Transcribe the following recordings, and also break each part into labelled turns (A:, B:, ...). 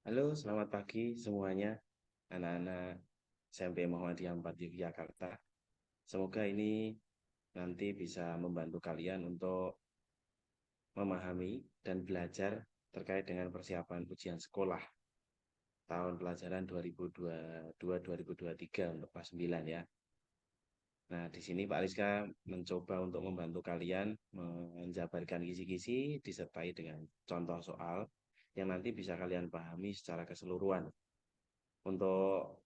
A: Halo, selamat pagi semuanya, anak-anak SMP Muhammadiyah 4 Yogyakarta. Semoga ini nanti bisa membantu kalian untuk memahami dan belajar terkait dengan persiapan ujian sekolah tahun pelajaran 2022-2023 untuk kelas 9 ya. Nah, di sini Pak Rizka mencoba untuk membantu kalian menjabarkan kisi-kisi disertai dengan contoh soal yang nanti bisa kalian pahami secara keseluruhan. Untuk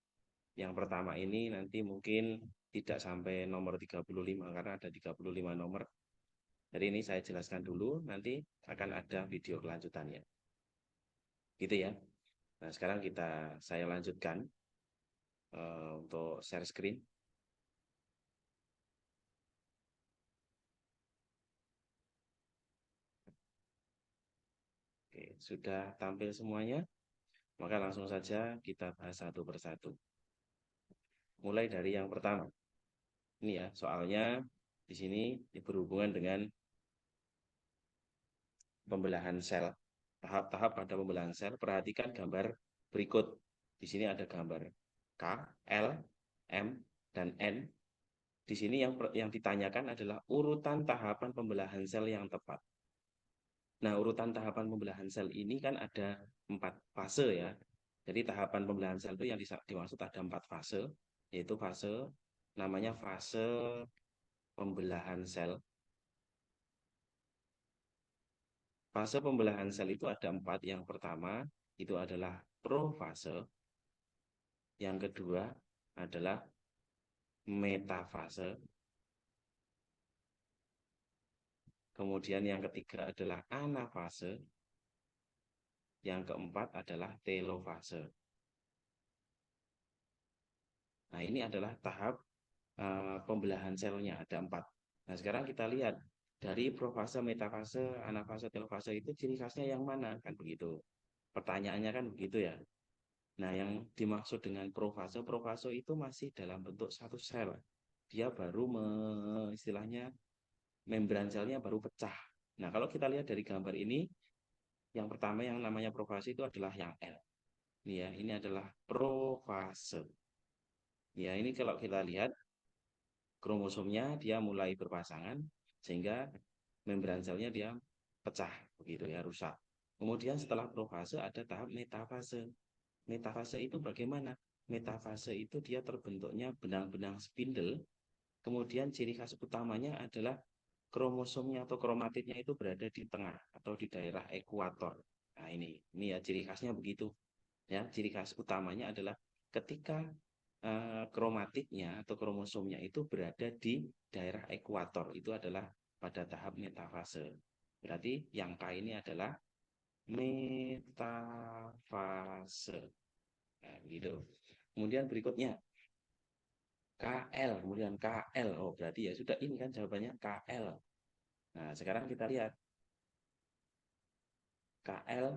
A: yang pertama ini nanti mungkin tidak sampai nomor 35 karena ada 35 nomor. Jadi ini saya jelaskan dulu, nanti akan ada video kelanjutannya. Gitu ya. Nah, sekarang saya lanjutkan untuk share screen. Oke, sudah tampil semuanya? Maka langsung saja kita bahas satu persatu. Mulai dari yang pertama. Ini ya, soalnya di sini berhubungan dengan pembelahan sel. Tahap-tahap pada pembelahan sel, perhatikan gambar berikut. Di sini ada gambar K, L, M, dan N. Di sini yang ditanyakan adalah urutan tahapan pembelahan sel yang tepat. Nah, urutan tahapan pembelahan sel ini kan ada 4 fase ya. Jadi tahapan pembelahan sel itu yang dimaksud ada 4 fase, yaitu namanya fase pembelahan sel. Fase pembelahan sel itu ada 4. Yang pertama itu adalah profase, yang kedua adalah metafase, kemudian yang ketiga adalah anafase, yang keempat adalah telofase. Nah, ini adalah tahap pembelahan selnya, ada 4. Nah, sekarang kita lihat dari profase, metafase, anafase, telofase itu ciri khasnya yang mana, kan begitu. Pertanyaannya kan begitu ya. Nah, yang dimaksud dengan profase itu masih dalam bentuk satu sel. Dia baru istilahnya membran selnya baru pecah. Nah, kalau kita lihat dari gambar ini, yang pertama yang namanya profase itu adalah yang L. Ini ya, ini adalah profase. Ya, ini kalau kita lihat kromosomnya dia mulai berpasangan sehingga membran selnya dia pecah begitu ya, rusak. Kemudian setelah profase ada tahap metafase. Metafase itu bagaimana? Metafase itu dia terbentuknya benang-benang spindle. Kemudian ciri khas utamanya adalah kromosomnya atau kromatidnya itu berada di tengah atau di daerah ekuator. Nah, ini ya ciri khasnya begitu. Ya, ciri khas utamanya adalah ketika kromatidnya atau kromosomnya itu berada di daerah ekuator, itu adalah pada tahap metafase. Berarti yang K ini adalah metafase. Nah, gitu. Kemudian berikutnya KL, kemudian KL. Oh, berarti ya sudah ini kan jawabannya KL. Nah, sekarang kita lihat KL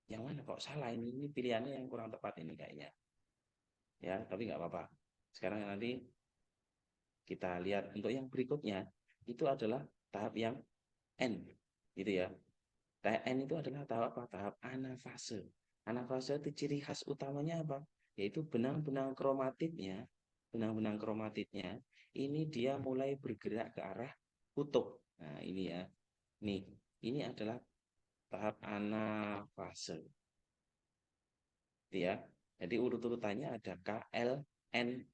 A: yang mana kok salah ini pilihannya yang kurang tepat ini kayaknya. Ya, tapi nggak apa-apa. Sekarang nanti kita lihat untuk yang berikutnya itu adalah tahap yang N, gitu ya. Tahap N itu adalah tahap apa? Tahap anafase. Anafase itu ciri khas utamanya apa? Yaitu benang-benang kromatidnya ini dia mulai bergerak ke arah kutub. Nah, ini ya. Nih, ini adalah tahap anafase. Gitu ya. Jadi urut-urutannya ada K, L, N,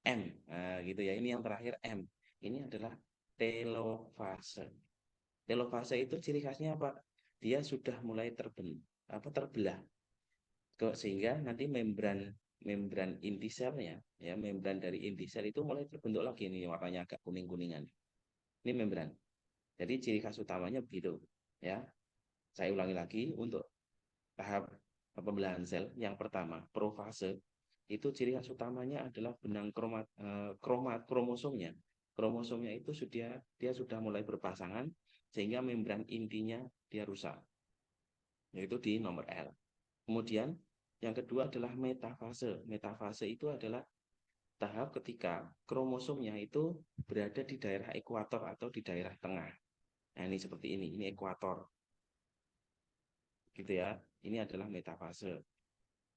A: M. Nah, gitu ya. Ini yang terakhir M. Ini adalah telofase. Telofase itu ciri khasnya apa? Dia sudah mulai terbelah sehingga nanti membran membran inti selnya ya, membran dari inti sel itu mulai terbentuk lagi, ini warnanya agak kuning-kuningan. Ini membran. Jadi ciri khas utamanya begitu ya. Saya ulangi lagi untuk tahap pembelahan sel yang pertama, profase, itu ciri khas utamanya adalah benang kromosomnya. Kromosomnya itu dia sudah mulai berpasangan sehingga membran intinya dia rusak, yaitu di nomor L. Kemudian yang kedua adalah metafase. Metafase itu adalah tahap ketika kromosomnya itu berada di daerah ekuator atau di daerah tengah. Nah, ini seperti ini ekuator. gitu ya. Ini adalah metafase.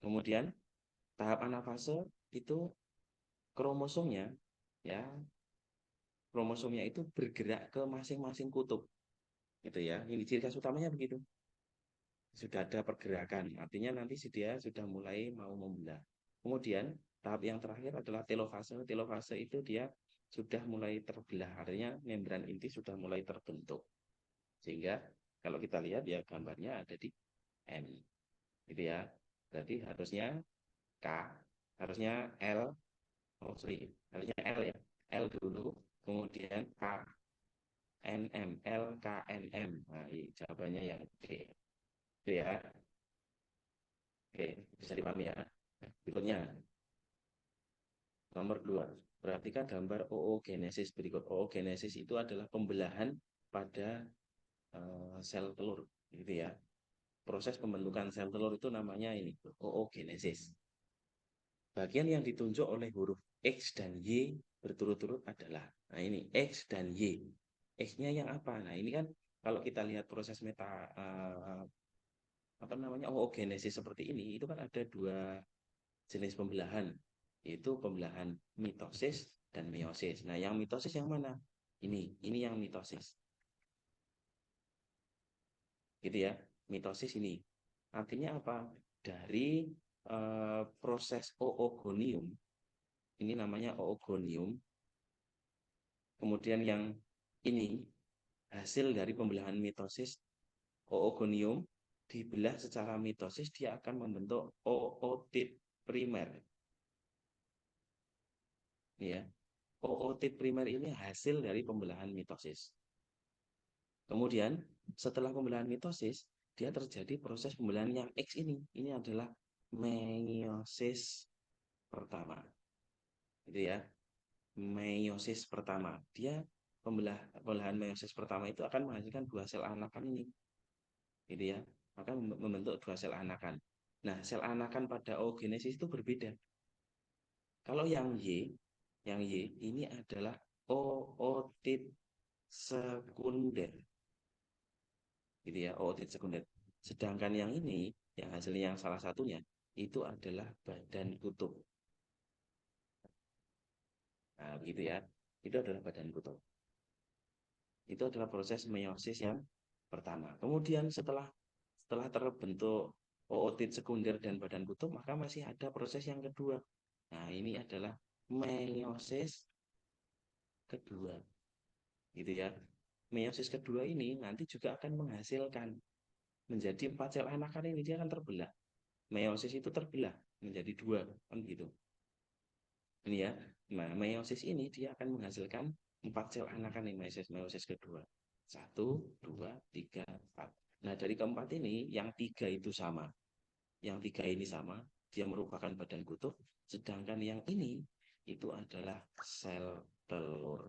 A: Kemudian tahap anafase itu kromosomnya ya, kromosomnya itu bergerak ke masing-masing kutub gitu ya. Ini ciri khas utamanya begitu. Sudah ada pergerakan, artinya nanti dia sudah mulai mau membelah. Kemudian tahap yang terakhir adalah telofase. Telofase itu dia sudah mulai terbelah, artinya membran inti sudah mulai terbentuk. Sehingga kalau kita lihat ya gambarnya ada di M, gitu ya. Berarti harusnya K, harusnya L, oh sorry, harusnya L ya, L dulu, kemudian K, N, M, L, K, N, M. Nah, jawabannya yang D. Itu ya. Oke, bisa dipahami ya. Berikutnya, nomor 2. Perhatikan gambar oogenesis berikut. Oogenesis itu adalah pembelahan pada sel telur, gitu ya. Proses pembentukan sel telur itu namanya ini, oogenesis. Bagian yang ditunjuk oleh huruf X dan Y berturut-turut adalah, nah ini X dan Y. X-nya yang apa? Nah ini kan kalau kita lihat proses apa namanya oogenesis seperti ini, itu kan ada dua jenis pembelahan, yaitu pembelahan mitosis dan meiosis. Nah, yang mitosis yang mana? Ini yang mitosis. Gitu ya. Mitosis ini. Artinya apa? Dari proses oogonium, ini namanya oogonium. Kemudian yang ini hasil dari pembelahan mitosis oogonium dibelah secara mitosis dia akan membentuk ootit primer. Ya. Ootit primer ini hasil dari pembelahan mitosis. Kemudian setelah pembelahan mitosis, dia terjadi proses pembelahan yang X ini. Ini adalah meiosis pertama. Gitu ya. Meiosis pertama. Dia pembelahan meiosis pertama itu akan menghasilkan dua sel anakan ini. Gitu ya. Akan membentuk dua sel anakan. Nah, sel anakan pada oogenesis itu berbeda. Kalau yang Y ini adalah ootit sekunder. Gitu ya, ootit sekunder. Sedangkan yang ini, yang hasilnya yang salah satunya, itu adalah badan kutub. Nah, begitu ya. Itu adalah badan kutub. Itu adalah proses meiosis yang pertama. Kemudian setelah terbentuk ootit sekunder dan badan kutub, maka masih ada proses yang kedua. Nah, ini adalah meiosis kedua. Gitu ya. Meiosis kedua ini nanti juga akan menghasilkan menjadi 4 sel anakan ini dia akan terbelah. Meiosis itu terbelah menjadi dua, kan gitu. Ini ya. Nah, meiosis ini dia akan menghasilkan 4 sel anakan nih, meiosis kedua. 1, 2, 3, 4. Nah, dari keempat ini, yang 3 itu sama. Yang 3 ini sama, dia merupakan badan kutub. Sedangkan yang ini, itu adalah sel telur.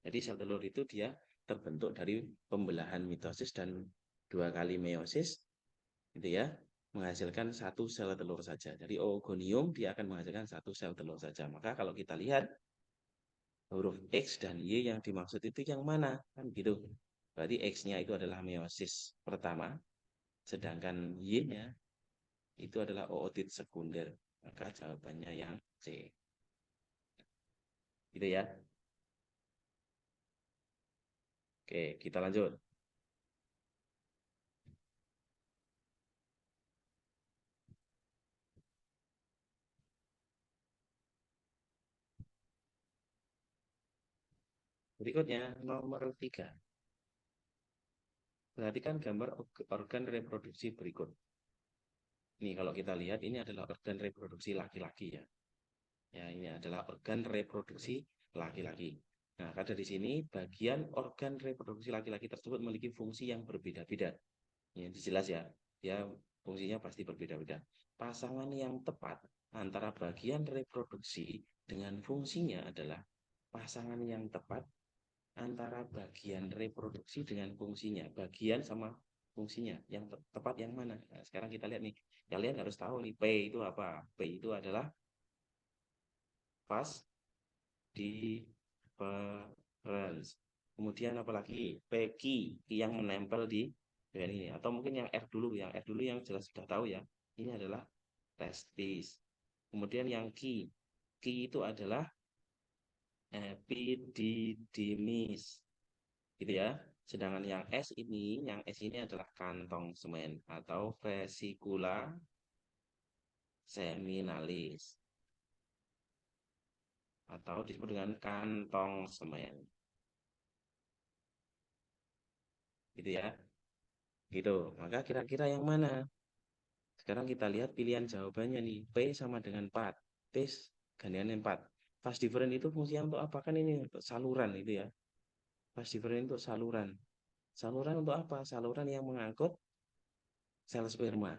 A: Jadi sel telur itu dia terbentuk dari pembelahan mitosis dan 2 kali meiosis, gitu ya, menghasilkan satu sel telur saja. Jadi oogonium dia akan menghasilkan satu sel telur saja. Maka kalau kita lihat huruf X dan Y yang dimaksud itu yang mana? Kan gitu. Berarti X-nya itu adalah meiosis pertama, sedangkan Y-nya itu adalah ootit sekunder. Maka jawabannya yang C. Gitu ya. Oke, kita lanjut. Berikutnya nomor 3. Perhatikan gambar organ reproduksi berikut. Ini kalau kita lihat ini adalah organ reproduksi laki-laki ya. Ya, ini adalah organ reproduksi laki-laki. Nah, ada di sini bagian organ reproduksi laki-laki tersebut memiliki fungsi yang berbeda-beda. Ini jelas ya, dia fungsinya pasti berbeda-beda. Pasangan yang tepat antara bagian reproduksi dengan fungsinya adalah pasangan yang tepat antara bagian reproduksi dengan fungsinya. Bagian sama fungsinya. Yang tepat yang mana? Nah, sekarang kita lihat nih. Kalian harus tahu nih, P itu apa? P itu adalah pas difference. Kemudian apalagi P, ki yang menempel di dengan ini. Atau mungkin yang R dulu, yang jelas sudah tahu ya. Ini adalah testis. Kemudian yang Q itu adalah epididymis, gitu ya. Sedangkan yang S ini adalah kantong semen atau vesicula seminalis atau disebut dengan kantong semen, gitu ya. Gitu. Maka kira-kira yang mana? Sekarang kita lihat pilihan jawabannya nih. P sama dengan 4. P gandengan 4. Fast different itu fungsinya untuk apa? Kan ini untuk saluran itu ya. Fast different untuk saluran. Saluran untuk apa? Saluran yang mengangkut sel sperma.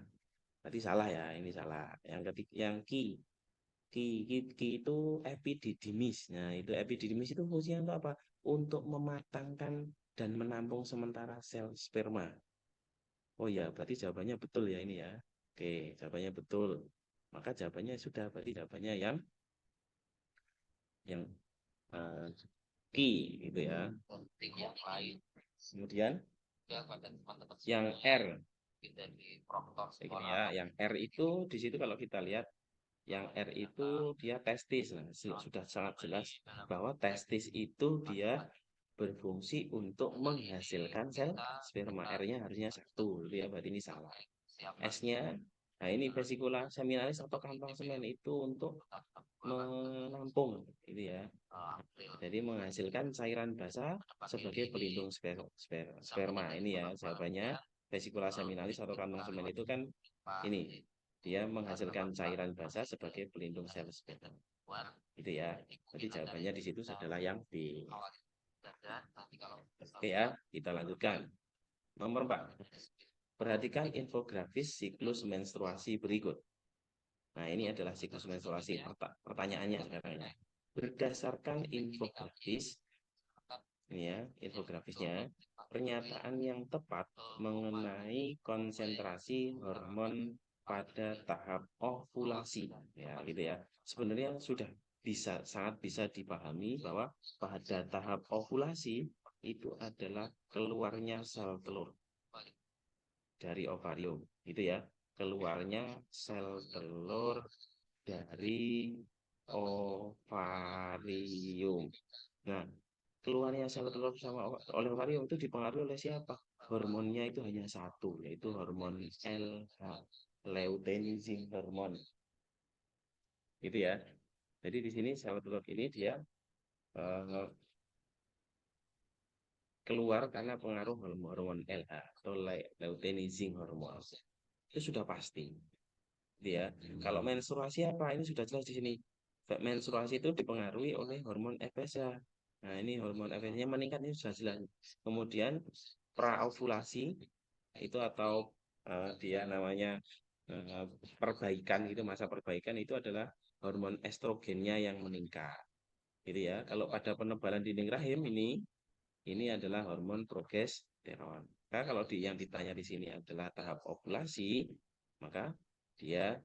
A: Tadi salah ya, ini salah. Yang ketiga, yang Ki itu epididymis. Nah, itu epididymis itu fungsinya untuk apa? Untuk mematangkan dan menampung sementara sel sperma. Oh ya, berarti jawabannya betul ya ini ya. Oke, jawabannya betul. Maka jawabannya sudah, berarti jawabannya yang uh, Ki gitu ya. Yang lain. Kemudian yang R. Ini ya, yang R itu di situ kalau kita lihat yang R itu dia testis. Nah, sudah sangat jelas bahwa testis itu dia berfungsi untuk menghasilkan sel sperma. R-nya harusnya 1, itu ya, berarti ini salah. S-nya, nah ini vesicula seminalis atau kantong semen itu untuk menampung, itu ya. Jadi menghasilkan cairan basah sebagai pelindung sperma. Ini ya jawabannya, vesicula seminalis atau kantong semen itu kan ini dia menghasilkan cairan basah sebagai pelindung sel sperma. Itu ya. Jadi jawabannya di situ adalah yang B. Oke ya, kita lanjutkan. Nomor 4. Perhatikan infografis siklus menstruasi berikut. Nah, ini adalah siklus menstruasi. Pertanyaannya sekarang ya. Berdasarkan infografis, ini ya, infografisnya, pernyataan yang tepat mengenai konsentrasi hormon pada tahap ovulasi, ya, gitu ya. Sebenarnya sudah sangat bisa dipahami bahwa pada tahap ovulasi itu adalah keluarnya sel telur dari ovarium, gitu ya. Keluarnya sel telur dari ovarium. Nah, keluarnya sel telur sama oleh ovarium itu dipengaruhi oleh siapa? Hormonnya itu hanya satu, yaitu hormon LH, luteinizing hormon. Gitu ya. Jadi di sini sel telur ini dia uh, keluar karena pengaruh hormon LH atau luteinizing hormon. Itu sudah pasti. Ya, kalau menstruasi apa? Ini sudah jelas di sini. Menstruasi itu dipengaruhi oleh hormon FSH. Nah, ini hormon FSH-nya meningkat, ini sudah jelas. Kemudian praovulasi itu atau dia namanya uh, perbaikan, itu masa perbaikan itu adalah hormon estrogennya yang meningkat. Gitu ya. Kalau pada penebalan dinding rahim ini adalah hormon progesteron. Nah, kalau yang ditanya di sini adalah tahap ovulasi, maka dia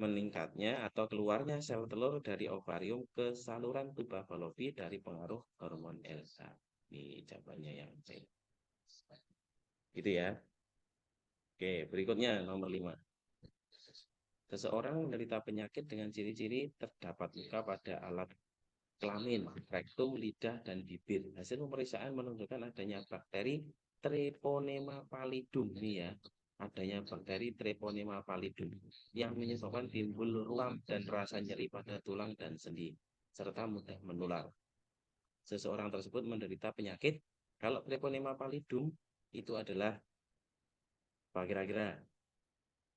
A: meningkatnya atau keluarnya sel telur dari ovarium ke saluran tuba Fallopi dari pengaruh hormon LH. Ini jawabannya yang C. Gitu ya. Oke, berikutnya nomor 5. Seseorang menderita penyakit dengan ciri-ciri terdapat luka pada alat kelamin, rektum, lidah, dan bibir. Hasil pemeriksaan menunjukkan adanya bakteri Treponema pallidum nih ya. Adanya bakteri Treponema pallidum yang menyebabkan timbul ruam dan rasa nyeri pada tulang dan sendi serta mudah menular. Seseorang tersebut menderita penyakit, kalau Treponema pallidum itu adalah apa kira-kira?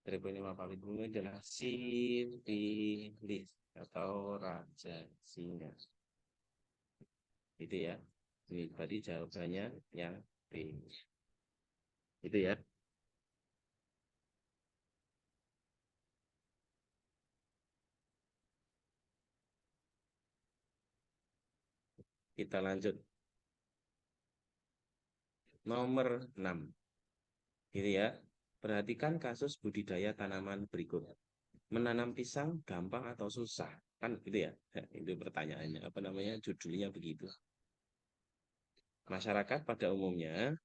A: Treponema pallidum adalah sifilis atau raja singa. Itu ya. Ini tadi jawabannya yang B. Itu ya. Kita lanjut. Nomor 6. Gitu ya. Perhatikan kasus budidaya tanaman berikut. Menanam pisang gampang atau susah? Kan gitu ya. Itu pertanyaannya. Apa namanya? Judulnya begitu. Masyarakat pada umumnya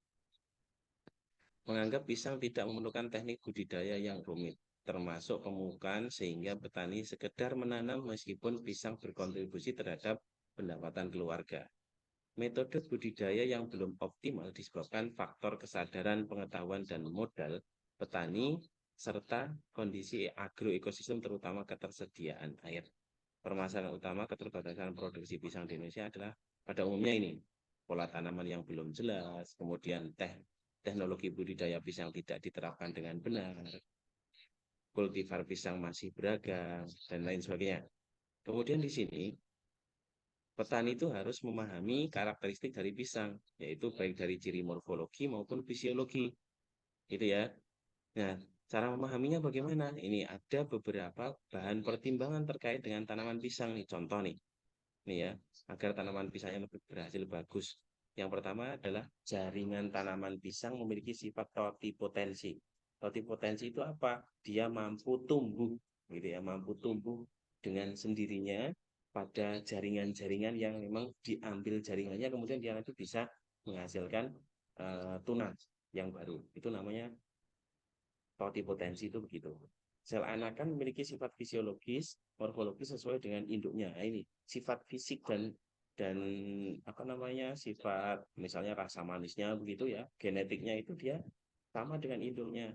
A: menganggap pisang tidak memerlukan teknik budidaya yang rumit, termasuk pemupukan, sehingga petani sekedar menanam meskipun pisang berkontribusi terhadap pendapatan keluarga. Metode budidaya yang belum optimal disebabkan faktor kesadaran, pengetahuan, dan modal petani, serta kondisi agroekosistem terutama ketersediaan air. Permasalahan utama keterbatasan produksi pisang di Indonesia adalah pada umumnya ini, pola tanaman yang belum jelas, kemudian teknologi budidaya pisang tidak diterapkan dengan benar, kultivar pisang masih beragam, dan lain sebagainya. Kemudian di sini, petani itu harus memahami karakteristik dari pisang, yaitu baik dari ciri morfologi maupun fisiologi. Gitu ya. Nah, cara memahaminya bagaimana? Ini ada beberapa bahan pertimbangan terkait dengan tanaman pisang nih. Contoh nih, ya, agar tanaman pisangnya lebih berhasil bagus. Yang pertama adalah jaringan tanaman pisang memiliki sifat totipotensi. Totipotensi itu apa? Dia mampu tumbuh, gitu ya, mampu tumbuh dengan sendirinya pada jaringan-jaringan yang memang diambil jaringannya, kemudian dia nanti bisa menghasilkan tunas yang baru. Itu namanya totipotensi itu begitu. Sel anakan memiliki sifat fisiologis, morfologis sesuai dengan induknya. Nah, ini sifat fisik dan apa namanya sifat misalnya rasa manisnya begitu ya, genetiknya itu dia sama dengan induknya.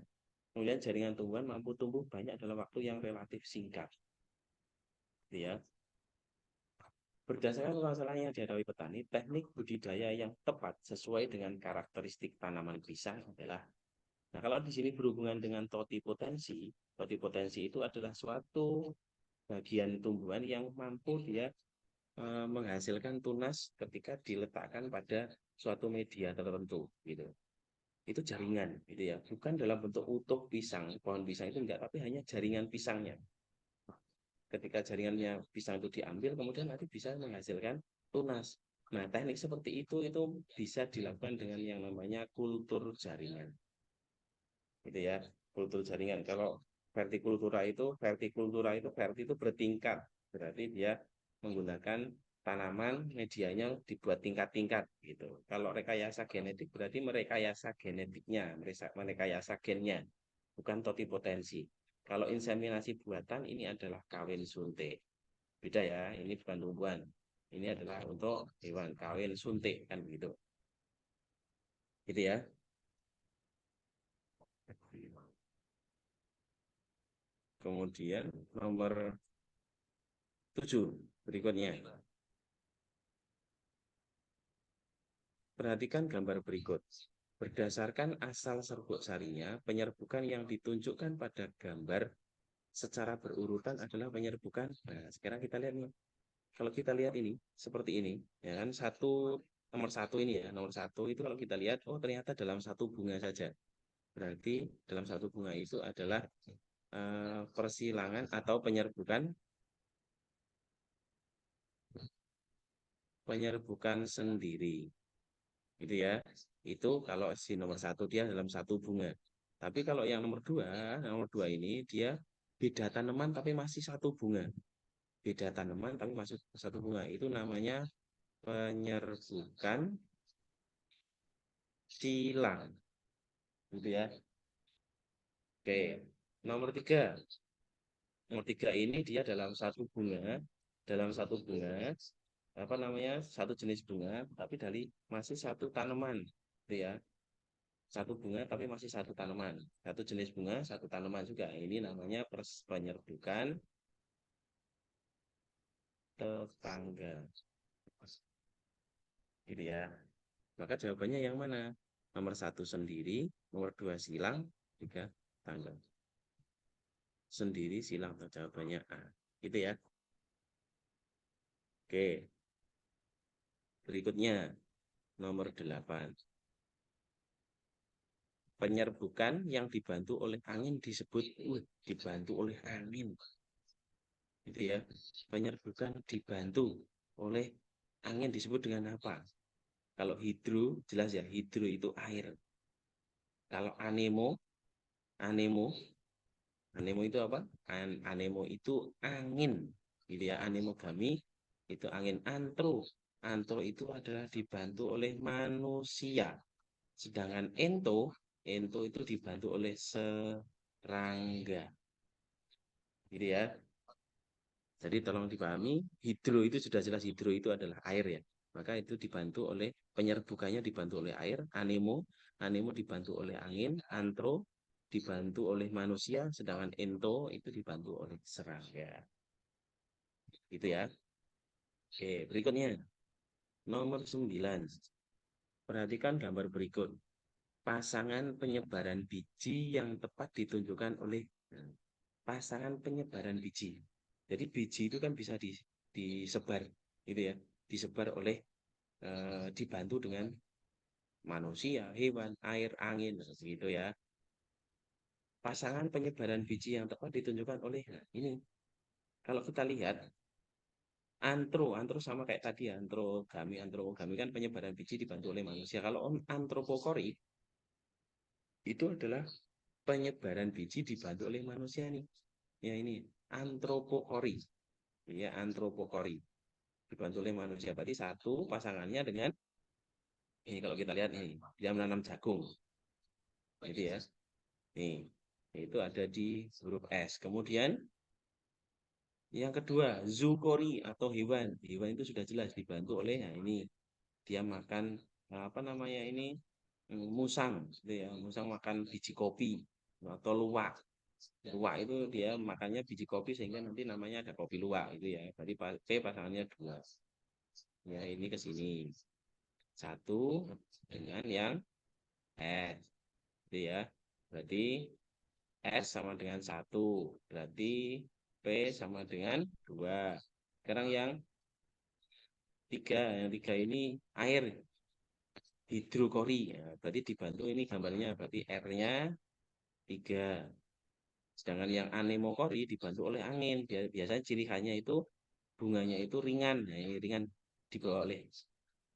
A: Kemudian jaringan tumbuhan mampu tumbuh banyak dalam waktu yang relatif singkat. Gitu ya. Berdasarkan permasalahan yang dihadapi petani, teknik budidaya yang tepat sesuai dengan karakteristik tanaman pisang adalah. Nah, kalau di sini berhubungan dengan totipotensi itu adalah suatu bagian tumbuhan yang mampu dia menghasilkan tunas ketika diletakkan pada suatu media tertentu, gitu. Itu jaringan, gitu ya. Bukan dalam bentuk utuh pisang, pohon pisang itu enggak, tapi hanya jaringan pisangnya. Ketika jaringannya pisang itu diambil, kemudian nanti bisa menghasilkan tunas. Nah, teknik seperti itu bisa dilakukan dengan yang namanya kultur jaringan. Gitu ya, kultur jaringan. Kalau verti itu bertingkat, berarti dia menggunakan tanaman medianya dibuat tingkat-tingkat gitu. Kalau rekayasa genetik berarti merekayasa genetiknya, merekayasa gennya, bukan totipotensi. Kalau inseminasi buatan ini adalah kawin suntik. Beda ya, ini bukan tumbuhan. Ini adalah untuk hewan kawin suntik kan begitu. Gitu ya. Kemudian nomor 7 berikutnya. Perhatikan gambar berikut. Berdasarkan asal serbuk sarinya, penyerbukan yang ditunjukkan pada gambar secara berurutan adalah penyerbukan. Nah, sekarang kita lihat nih. Kalau kita lihat ini, seperti ini, ya kan, nomor satu ini ya, nomor satu itu kalau kita lihat, oh ternyata dalam satu bunga saja. Berarti dalam satu bunga itu adalah persilangan atau penyerbukan sendiri. Gitu ya. Itu kalau si nomor satu dia dalam satu bunga. Tapi kalau yang nomor dua ini dia beda tanaman tapi masih satu bunga. Beda tanaman tapi masih satu bunga. Itu namanya penyerbukan silang. Gitu ya. Oke. Nomor tiga. Nomor tiga ini dia dalam satu bunga, apa namanya, satu jenis bunga, tapi dari masih satu tanaman. Gitu ya. Satu bunga tapi masih satu tanaman, satu jenis bunga satu tanaman juga, ini namanya penyerbukan tetangga, gitu ya. Maka jawabannya yang mana? Nomor satu sendiri, nomor dua silang, tiga tangga. Sendiri silang, jawabannya A, gitu ya. Oke, berikutnya nomor 8. Penyerbukan yang dibantu oleh angin disebut dibantu oleh angin, gitu ya. Penyerbukan dibantu oleh angin disebut dengan apa? Kalau hidro jelas ya, hidro itu air. Kalau anemo, anemo itu apa? Anemo itu angin, gitu ya. Anemogami itu angin. Antro itu adalah dibantu oleh manusia. Sedangkan ento ento itu dibantu oleh serangga. Gitu ya. Jadi tolong dipahami, hidro itu sudah jelas, hidro itu adalah air ya. Maka itu dibantu oleh penyerbukannya, dibantu oleh air, anemo dibantu oleh angin, antro dibantu oleh manusia, sedangkan ento itu dibantu oleh serangga. Gitu ya. Oke, berikutnya nomor 9. Perhatikan gambar berikut. Pasangan penyebaran biji yang tepat ditunjukkan oleh pasangan penyebaran biji. Jadi biji itu kan bisa disebar, gitu ya, disebar oleh dibantu dengan manusia, hewan, air, angin, gitu ya. Pasangan penyebaran biji yang tepat ditunjukkan oleh ini. Kalau kita lihat antro sama kayak tadi ya, antrogami kan penyebaran biji dibantu oleh manusia. Kalau antropokori itu adalah penyebaran biji dibantu oleh manusia nih. Ya ini antropokori. Ya antropokori dibantu oleh manusia. Berarti satu pasangannya dengan ini kalau kita lihat ini dia menanam jagung. Gitu ya. Nih, itu ada di huruf S. Kemudian yang kedua, zookori atau hewan. Hewan itu sudah jelas dibantu oleh nah ini dia makan apa namanya ini musang, gitu ya. Musang makan biji kopi atau luwak. Luwak itu dia makannya biji kopi sehingga nanti namanya ada kopi luwak itu ya. Berarti P pasangannya 2. Ya ini ke sini. Satu dengan yang S. Gitu ya. Berarti S sama dengan 1. Berarti P sama dengan 2. Sekarang yang 3. Yang 3 ini air. Hidrokori. Ya, berarti dibantu ini gambarnya. Berarti R-nya 3. Sedangkan yang anemokori dibantu oleh angin. Biasanya ciri khasnya itu bunganya itu ringan. Nah, ini ringan dibawa oleh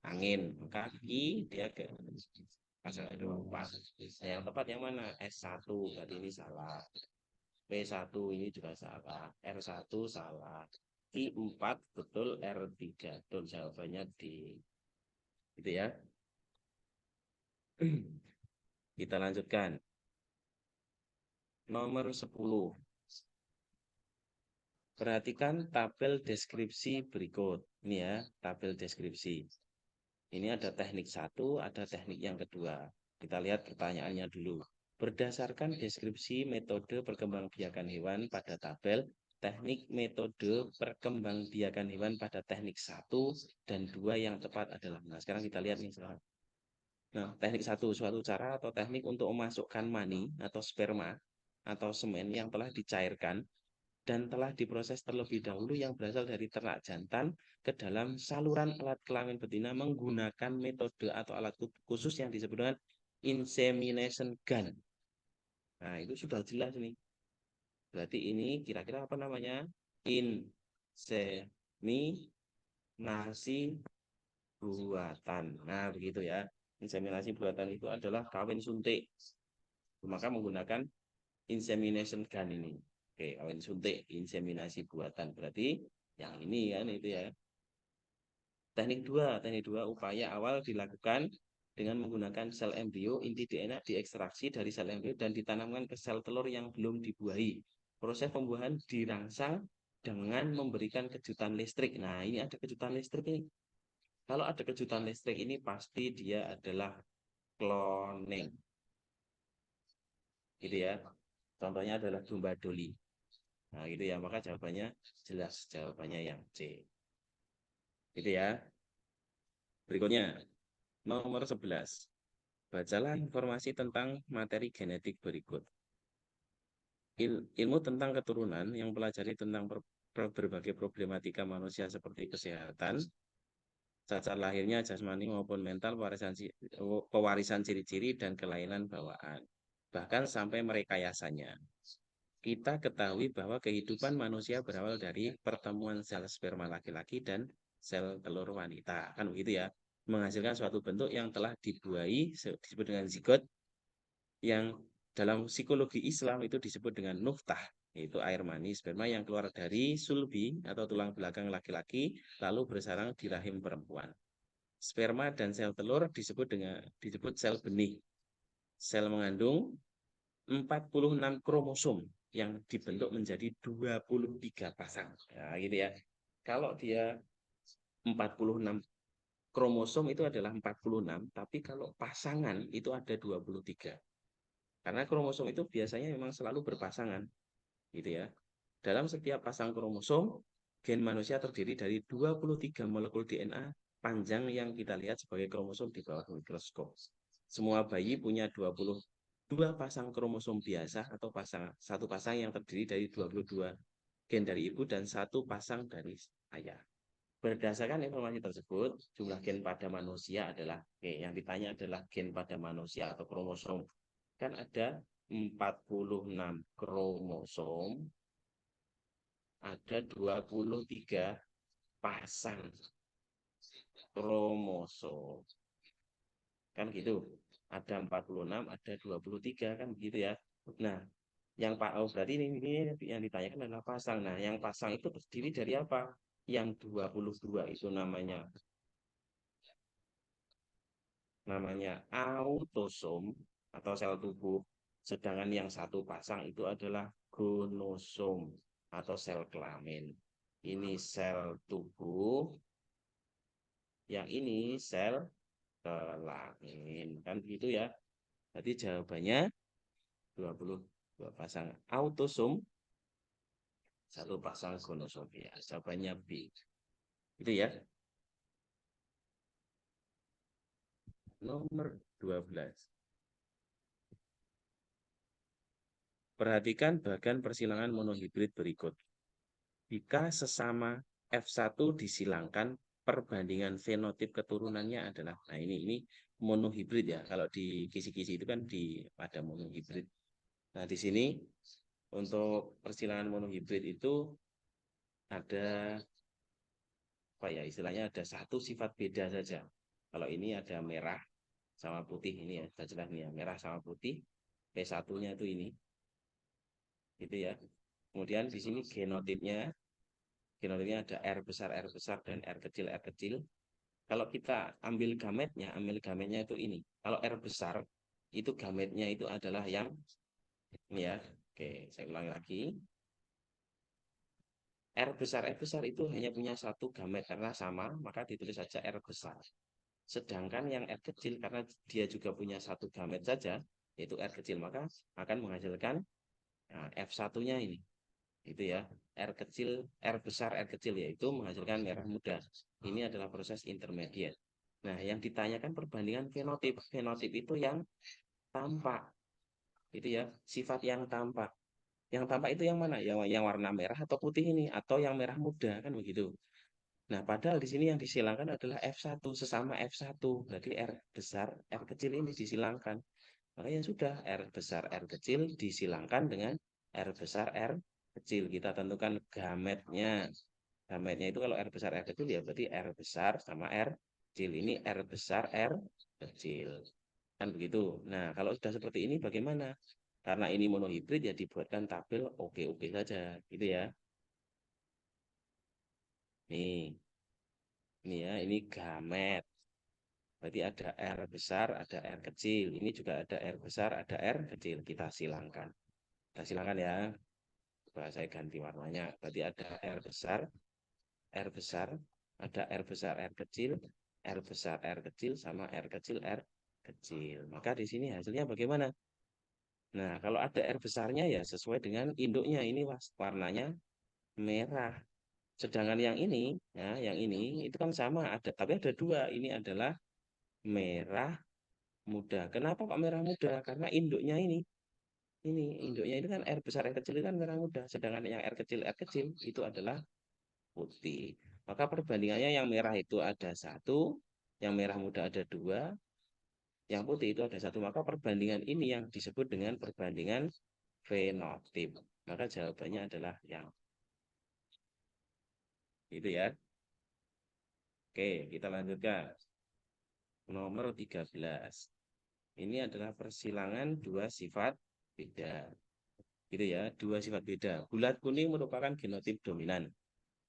A: angin. Maka I dia ke pasal itu pas. Nah, yang tepat yang mana? S1. Berarti ini salah. P1 ini juga salah. R1 salah. I4 betul, R3 betul. Jawabannya D. Gitu ya. Kita lanjutkan. Nomor 10. Perhatikan tabel deskripsi berikut. Ini ya, tabel deskripsi. Ini ada teknik 1, ada teknik yang kedua. Kita lihat pertanyaannya dulu. Berdasarkan deskripsi metode perkembangbiakan hewan pada tabel, teknik metode perkembangbiakan hewan pada teknik 1 dan 2 yang tepat adalah. Nah, sekarang kita lihat nih sekarang. Nah, teknik 1, suatu cara atau teknik untuk memasukkan mani atau sperma atau semen yang telah dicairkan dan telah diproses terlebih dahulu yang berasal dari ternak jantan ke dalam saluran alat kelamin betina menggunakan metode atau alat khusus yang disebut dengan insemination gun. Nah, itu sudah jelas nih. Berarti ini kira-kira apa namanya? Inseminasi buatan. Nah, begitu ya. Inseminasi buatan itu adalah kawin suntik. Maka menggunakan insemination gun ini. Oke, kawin suntik, inseminasi buatan. Berarti yang ini kan itu ya. Teknik 2 upaya awal dilakukan dengan menggunakan sel embrio, inti DNA diekstraksi dari sel embrio dan ditanamkan ke sel telur yang belum dibuahi. Proses pembuahan dirangsang dengan memberikan kejutan listrik. Nah, ini ada kejutan listrik ini. Kalau ada kejutan listrik ini pasti dia adalah cloning. Gitu ya. Contohnya adalah domba doli. Nah, gitu ya. Maka jawabannya jelas, jawabannya yang C. Gitu ya. Berikutnya, nomor 11. Bacalah informasi tentang materi genetik berikut. Ilmu tentang keturunan yang pelajari tentang berbagai problematika manusia seperti kesehatan, cacat lahirnya jasmani maupun mental, pewarisan ciri-ciri dan kelainan bawaan. Bahkan sampai merekayasanya. Kita ketahui bahwa kehidupan manusia berawal dari pertemuan sel sperma laki-laki dan sel telur wanita. Kan begitu ya. Menghasilkan suatu bentuk yang telah dibuahi disebut dengan zigot, yang dalam psikologi Islam itu disebut dengan nuftah, yaitu air mani sperma yang keluar dari sulbi atau tulang belakang laki-laki lalu bersarang di rahim perempuan. Sperma dan sel telur disebut sel benih. Sel mengandung 46 kromosom yang dibentuk menjadi 23 pasang. Ya, gitu ya. Kalau dia 46 kromosom itu adalah 46, tapi kalau pasangan itu ada 23. Karena kromosom itu biasanya memang selalu berpasangan, gitu ya. Dalam setiap pasang kromosom, gen manusia terdiri dari 23 molekul DNA panjang yang kita lihat sebagai kromosom di bawah mikroskop. Semua bayi punya 22 pasang kromosom biasa atau satu pasang yang terdiri dari 22 gen dari ibu dan satu pasang dari ayah. Berdasarkan informasi tersebut, jumlah gen pada manusia adalah, yang ditanya adalah gen pada manusia atau kromosom. Kan ada 46 kromosom, ada 23 pasang kromosom. Kan gitu. Ada 46, ada 23 kan begitu ya. Nah, yang berarti ini yang ditanyakan adalah pasang. Nah, yang pasang itu terdiri dari apa? Yang 22 itu namanya autosom atau sel tubuh. Sedangkan yang satu pasang itu adalah gonosom atau sel kelamin. Ini sel tubuh, yang ini sel kelamin. Kan begitu ya. Berarti jawabannya 22 pasang autosom, satu pasang gonosom. Ya, jawabannya B. Itu ya. Nomor 12. Perhatikan bagan persilangan monohibrid berikut. Jika sesama F1 disilangkan, perbandingan fenotip keturunannya adalah, nah ini monohibrid ya. Kalau di kisi-kisi itu kan pada monohibrid. Nah, di sini untuk persilangan monohibrid itu ada apa ya, istilahnya ada satu sifat beda saja. Kalau ini ada merah sama putih, ini ya, sudah jelas nih ya, merah sama putih. P1-nya itu ini, gitu ya. Kemudian di sini genotipnya ada R besar, dan R kecil. Kalau kita ambil gametnya itu ini. Kalau R besar, itu gametnya itu adalah yang ini ya. Oke, saya ulangi lagi. R besar itu hanya punya satu gamet karena sama, maka ditulis saja R besar. Sedangkan yang R kecil karena dia juga punya satu gamet saja, yaitu R kecil, maka akan menghasilkan, nah, F1-nya ini. Itu ya, R besar, R kecil, yaitu menghasilkan merah muda. Ini adalah proses intermediate. Nah, yang ditanyakan perbandingan fenotip. Fenotip itu yang tampak. Itu ya, sifat yang tampak. Yang tampak itu yang mana? Yang warna merah atau putih ini, atau yang merah muda, kan begitu. Nah, padahal di sini yang disilangkan adalah F1, sesama F1. Berarti R besar, R kecil ini disilangkan. Makanya sudah, R besar, R kecil disilangkan dengan R besar, R kecil. Kita tentukan gametnya. Gametnya itu kalau R besar, R kecil ya berarti R besar sama R kecil. Ini R besar, R kecil. Kan begitu. Nah, kalau sudah seperti ini bagaimana? Karena ini monohibrid ya dibuatkan tabel oke-oke saja. Gitu ya. Ini ya, ini gamet. Berarti ada R besar, ada R kecil. Ini juga ada R besar, ada R kecil. Kita silangkan. Kita silangkan ya. Coba saya ganti warnanya. Berarti ada R besar, ada R besar, R kecil, R besar, R kecil, sama R kecil, R kecil. Maka di sini hasilnya bagaimana? Nah, kalau ada R besarnya ya sesuai dengan induknya. Ini warnanya merah. Sedangkan yang ini, ya, yang ini itu kan sama, tapi ada dua. Ini adalah merah muda. Kenapa kok merah muda? Karena induknya ini induknya itu kan R besar, R kecil itu kan merah muda. Sedangkan yang R kecil itu adalah putih. Maka perbandingannya yang merah itu ada satu, yang merah muda ada dua, yang putih itu ada satu. Maka perbandingan ini yang disebut dengan perbandingan fenotip. Maka jawabannya adalah yang itu ya. Oke, kita lanjutkan. Nomor 13. Ini adalah persilangan dua sifat beda. Gitu ya, dua sifat beda. Bulat kuning merupakan genotip dominan.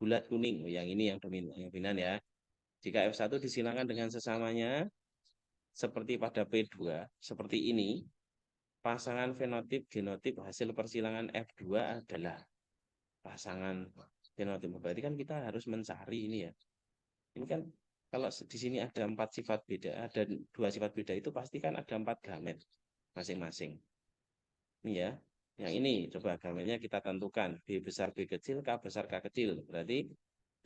A: Bulat kuning, yang ini yang dominan ya. Jika F1 disilangkan dengan sesamanya, seperti pada P2, seperti ini, pasangan fenotip genotip hasil persilangan F2 adalah pasangan fenotip. Berarti kan kita harus mencari ini ya. Ini kan kalau di sini ada 4 sifat beda, ada 2 sifat beda itu pasti kan ada 4 gamet masing-masing. Ini ya. Yang ini coba gametnya kita tentukan. B besar B kecil, K besar K kecil. Berarti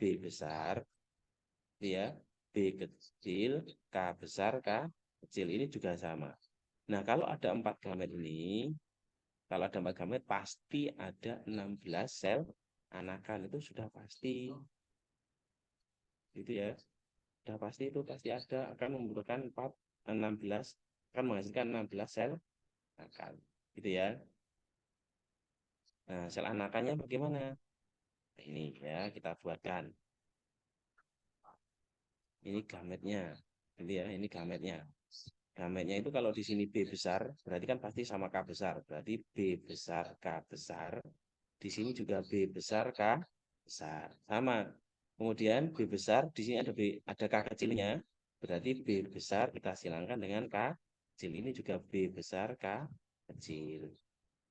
A: B besar ya, B kecil, K besar K kecil. Ini juga sama. Nah, kalau ada 4 gamet ini, kalau ada 4 gamet pasti ada 16 sel anakan. Itu sudah pasti. Gitu ya. Sudah pasti itu pasti ada akan membutuhkan 16 akan menghasilkan 16 sel anakan. Gitu ya. Nah, sel anakannya bagaimana? Nah, ini ya kita buatkan. Ini gametnya. Gitu ya, ini gametnya. Gametnya itu kalau di sini B besar, berarti kan pasti sama K besar. Berarti B besar K besar. Di sini juga B besar K besar. Sama. Kemudian B besar, di sini ada K kecilnya. Berarti B besar kita silangkan dengan K kecil. Ini juga B besar K kecil.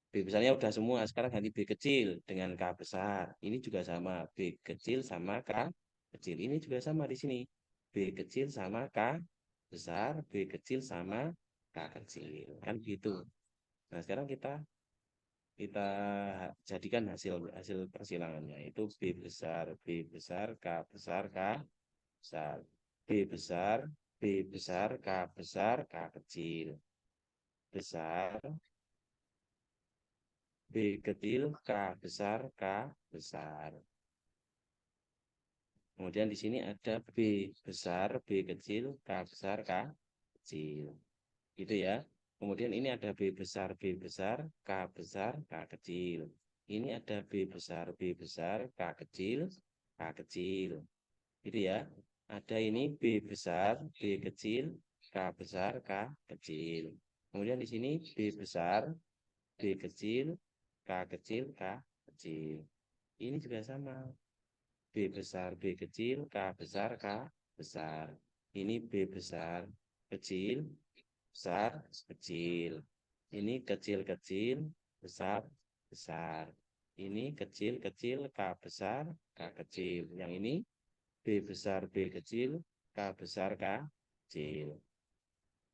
A: B besarnya udah semua, sekarang ganti B kecil dengan K besar. Ini juga sama, B kecil sama K kecil. Ini juga sama di sini. B kecil sama K besar, B kecil sama K kecil. Kan gitu. Nah, sekarang kita kita jadikan hasil hasil persilangannya itu B besar, K besar, K besar. B besar, B besar, K besar, K kecil. Besar, B kecil, K besar, K besar. Kemudian di sini ada B besar, B kecil, K besar, K kecil. Gitu ya. Kemudian ini ada B besar, B besar, K besar, K kecil. Ini ada B besar, B besar, K kecil, K kecil. Gitu ya. Ada ini B besar, B kecil, K besar, K kecil. Kemudian di sini B besar, B kecil, K kecil, K kecil. Ini juga sama. B besar, B kecil, K besar, K besar. Ini B besar, kecil, besar, kecil. Ini kecil-kecil, besar, besar. Ini kecil-kecil, K besar, K kecil. Yang ini B besar, B kecil, K besar, K kecil.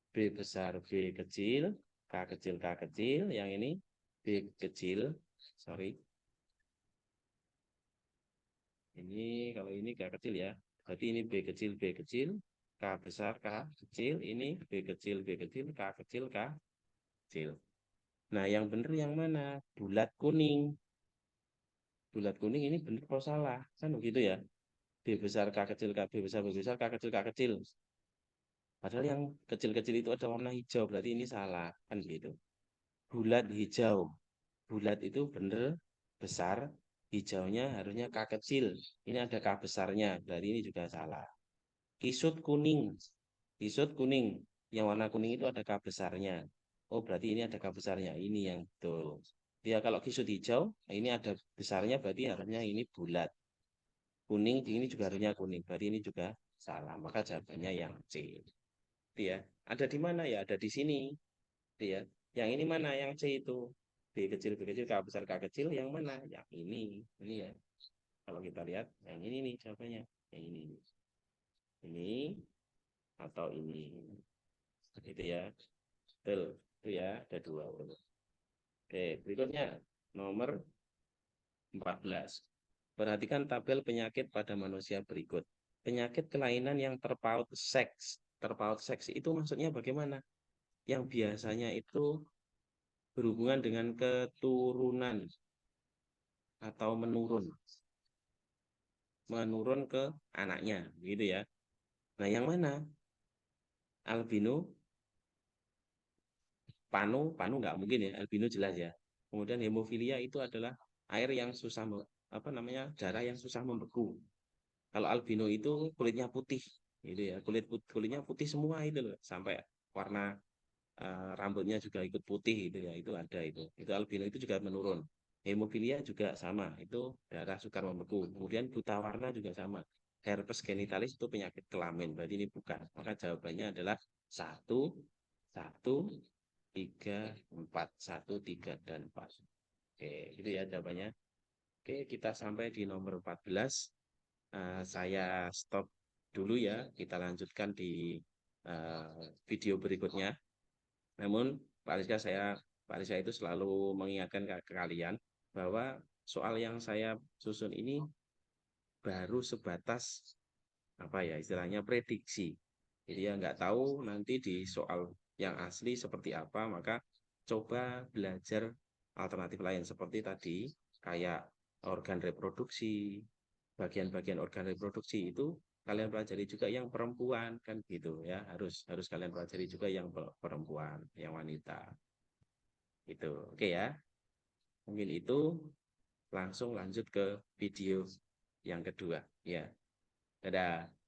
A: B besar, B kecil, K kecil, K kecil. Yang ini B kecil, sorry. Ini kalau ini K kecil ya. Berarti ini B kecil, B kecil, K besar, K kecil. Ini B kecil, B kecil, K kecil, K kecil. Nah, yang benar yang mana? Bulat kuning. Bulat kuning ini benar atau salah? Kan begitu ya. B besar, K kecil, K B besar, B besar, K kecil, K kecil. Padahal yang kecil-kecil itu ada warna hijau. Berarti ini salah. Kan gitu. Bulat hijau. Bulat itu benar besar. Hijaunya harusnya K kecil. Ini ada K besarnya. Berarti ini juga salah. Kisut kuning. Kisut kuning. Yang warna kuning itu ada K besarnya. Oh, berarti ini ada K besarnya. Ini yang betul. Ya, kalau kisut hijau, ini ada besarnya, berarti harusnya ini bulat. Kuning, ini juga harusnya kuning. Berarti ini juga salah. Maka jawabannya yang C. Itu ya. Ada di mana ya? Ada di sini. Itu ya. Yang ini mana? Yang C itu. B kecil, K besar, K kecil. Yang mana? Yang ini. Ini ya. Kalau kita lihat, yang ini nih jawabannya. Yang ini. Ini atau ini. Gitu ya. Betul. Itu ya. Ada dua. Oke, berikutnya. Nomor 14. Perhatikan tabel penyakit pada manusia berikut. Penyakit kelainan yang terpaut seks. Terpaut seks itu maksudnya bagaimana? Yang biasanya itu berhubungan dengan keturunan atau menurun. Menurun ke anaknya, gitu ya. Nah, yang mana? Albino, panu nggak mungkin ya, albino jelas ya. Kemudian hemofilia itu adalah air yang susah, apa namanya, darah yang susah membeku. Kalau albino itu kulitnya putih, gitu ya. Kulitnya putih semua itu loh, sampai warna rambutnya juga ikut putih itu ya. Itu ada itu. Itu albino itu juga menurun. Hemofilia juga sama, itu darah sukar membeku. Kemudian buta warna juga sama. Herpes genitalis itu penyakit kelamin, berarti ini bukan. Maka jawabannya adalah satu, satu, 3, 4, 1, 3, dan 4. Oke, itu ya jawabannya. Oke, kita sampai di nomor 14. Saya stop dulu ya. Kita lanjutkan di video berikutnya. Namun, Pak Rizka itu selalu mengingatkan ke kalian bahwa soal yang saya susun ini baru sebatas apa ya istilahnya prediksi. Jadi ya nggak tahu nanti di soal yang asli seperti apa, maka coba belajar alternatif lain seperti tadi kayak organ reproduksi, bagian-bagian organ reproduksi itu kalian pelajari juga yang perempuan kan gitu ya, harus harus kalian pelajari juga yang perempuan, yang wanita. Itu. Oke ya. Mungkin itu langsung lanjut ke video yang kedua ya. Dadah.